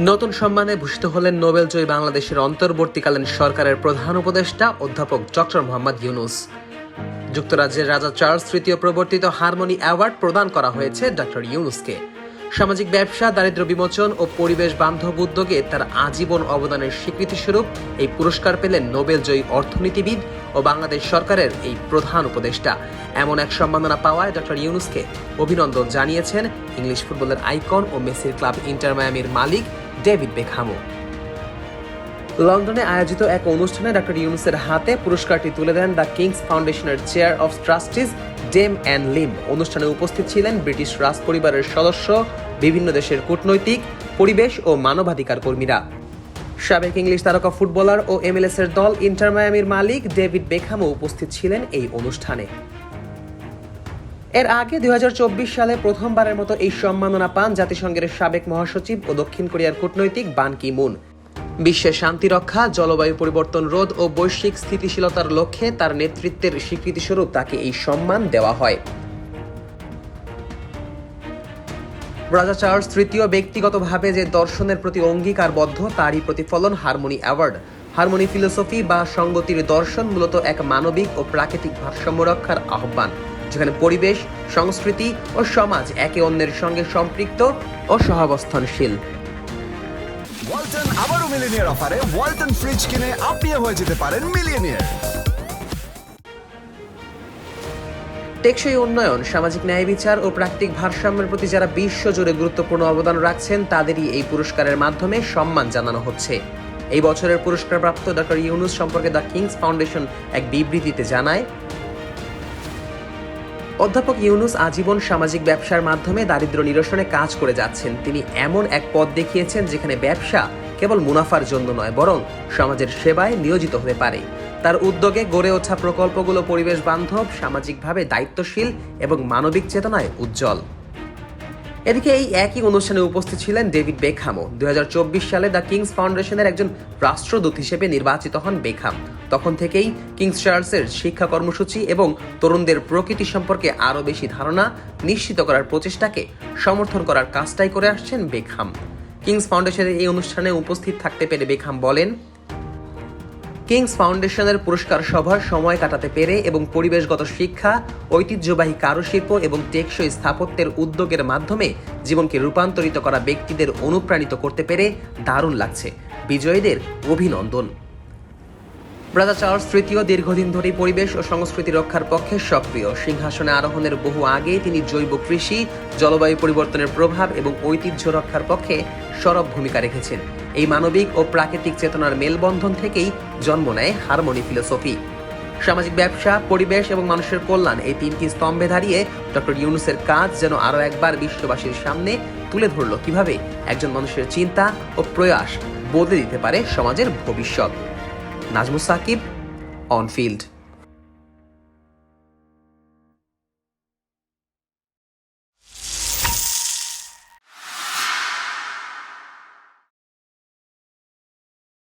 নতুন সম্মানে ভূষিত হলেন নোবেলজয়ী বাংলাদেশের অন্তর্বর্তীকালীন সরকারের প্রধান উপদেষ্টা অধ্যাপক ডক্টর মোহাম্মদ ইউনূস। যুক্তরাজ্যের রাজা চার্লস তৃতীয় প্রবর্তিত হারমোনি অ্যাওয়ার্ড প্রদান করা হয়েছে ডক্টর ইউনূসকে। সামাজিক ব্যবসা, দারিদ্র্য বিমোচন ও পরিবেশ বান্ধব উদ্যোগে তার আজীবন অবদানের স্বীকৃতিস্বরূপ এই পুরস্কার পেলেন নোবেলজয়ী অর্থনীতিবিদ ও বাংলাদেশ সরকারের এই প্রধান উপদেষ্টা। এমন এক সম্মাননা পাওয়ায় ডক্টর ইউনূসকে অভিনন্দন জানিয়েছেন ইংলিশ ফুটবলের আইকন ও মেসির ক্লাব ইন্টার মায়ামির মালিক ডেভিড বেকহামও। লন্ডনে আয়োজিত এক অনুষ্ঠানে ডক্টর ইউনূসের হাতে পুরস্কারটি তুলে দেন দ্য কিংস ফাউন্ডেশনের chair of trustees Dame Anne Lim. অনুষ্ঠানে উপস্থিত ছিলেন ব্রিটিশ রাজ পরিবারের সদস্য, বিভিন্ন দেশের কূটনৈতিক, পরিবেশ ও মানবাধিকার কর্মীরা। সাবেক ইংলিশ তারকা ফুটবলার ও MLS এর দল ইন্টার মায়ামির মালিক ডেভিড বেকহামও উপস্থিত ছিলেন এই অনুষ্ঠানে। এর আগে 2024 সালে প্রথমবারের মতো এই সম্মাননা পান জাতিসংঘের সাবেক মহাসচিব ও দক্ষিণ কোরিয়ার কূটনৈতিক বান কি মুন। বিশ্বের শান্তি রক্ষা, জলবায়ু পরিবর্তন রোধ ও বৈশ্বিক স্থিতিশীলতার লক্ষ্যে তার নেতৃত্বের স্বীকৃতিস্বরূপ তাকে এই সম্মান দেওয়া হয়। রাজা চার্লস তৃতীয় ব্যক্তিগতভাবে যে দর্শনের প্রতি অঙ্গীকারবদ্ধ তারই প্রতিফলন হারমোনি অ্যাওয়ার্ড। হারমোনি ফিলোসফি বা সঙ্গতির দর্শন মূলত এক মানবিক ও প্রাকৃতিক ভারসাম্য রক্ষার আহ্বান, যেখানে পরিবেশ, সংস্কৃতি ও সমাজ একে অন্যের সঙ্গে সম্পৃক্ত ও সহাবস্থানশীল। ওয়ালটন আবারও মিলিয়নিয়ার অফারে ওয়ালটন ফ্রিজ কিনে আপনিও হয়ে যেতে পারেন মিলিয়নিয়ার। টেকসই উন্নয়ন, সামাজিক ন্যায় বিচার ও প্রাকৃতিক ভারসাম্যের প্রতি যারা বিশ্বজুড়ে গুরুত্বপূর্ণ অবদান রাখছেন তাদেরই এই পুরস্কারের মাধ্যমে সম্মান জানানো হচ্ছে। এই বছরের পুরস্কারপ্রাপ্ত ডক্টর ইউনূস সম্পর্কে দ্য কিংস ফাউন্ডেশন এক বিবৃতিতে জানায়, অধ্যাপক ইউনূস আজীবন সামাজিক ব্যবসার মাধ্যমে দারিদ্র্য নিরসনে কাজ করে যাচ্ছেন। তিনি এমন এক পথ দেখিয়েছেন যেখানে ব্যবসা কেবল মুনাফার জন্য নয়, বরং সমাজের সেবায় নিয়োজিত হতে পারে। তার উদ্যোগে গড়ে ওঠা প্রকল্পগুলো পরিবেশ বান্ধব, সামাজিকভাবে দায়িত্বশীল এবং মানবিক চেতনায় উজ্জ্বল। এদিকে এই একই অনুষ্ঠানে উপস্থিত ছিলেন ডেভিড বেকহামও। 2024 সালে দ্য কিংস ফাউন্ডেশনের একজন রাষ্ট্রদূত হিসেবে নির্বাচিত হন বেকহাম। তখন থেকেই কিংস চার্লসের শিক্ষা কর্মসূচি এবং তরুণদের প্রকৃতি সম্পর্কে আরও বেশি ধারণা নিশ্চিত করার প্রচেষ্টাকে সমর্থন করার কাজটাই করে আসছেন বেকহাম। কিংস ফাউন্ডেশনের এই অনুষ্ঠানে উপস্থিত থাকতে পেরে বেকহাম বলেন, কিংস ফাউন্ডেশনের পুরস্কার সভার সময় কাটাতে পেরে এবং পরিবেশগত শিক্ষা, ঐতিহ্যবাহী কারুশিল্প এবং টেকসই স্থাপত্যের উদ্যোগের মাধ্যমে জীবনকে রূপান্তরিত করা ব্যক্তিদের অনুপ্রাণিত করতে পেরে দারুণ লাগছে। বিজয়ীদের অভিনন্দন। রাজা চার্লস তৃতীয় দীর্ঘদিন ধরেই পরিবেশ ও সংস্কৃতি রক্ষার পক্ষে সক্রিয়। সিংহাসনে আরোহণের বহু আগেই তিনি জৈব কৃষি, জলবায়ু পরিবর্তনের প্রভাব এবং ঐতিহ্য রক্ষার পক্ষে সরব ভূমিকা রেখেছেন। এই মানবিক ও প্রাকৃতিক চেতনার মেলবন্ধন থেকেই জন্ম নেয় হারমোনি ফিলোসফি। সামাজিক ব্যবসা, পরিবেশ এবং মানুষের কল্যাণ, এই তিনটি স্তম্ভে দাঁড়িয়ে ডক্টর ইউনূসের কাজ যেন আরও একবার বিশ্ববাসীর সামনে তুলে ধরল কিভাবে একজন মানুষের চিন্তা ও প্রয়াস বদলে দিতে পারে সমাজের ভবিষ্যৎ। Nazmus Sakib, on field.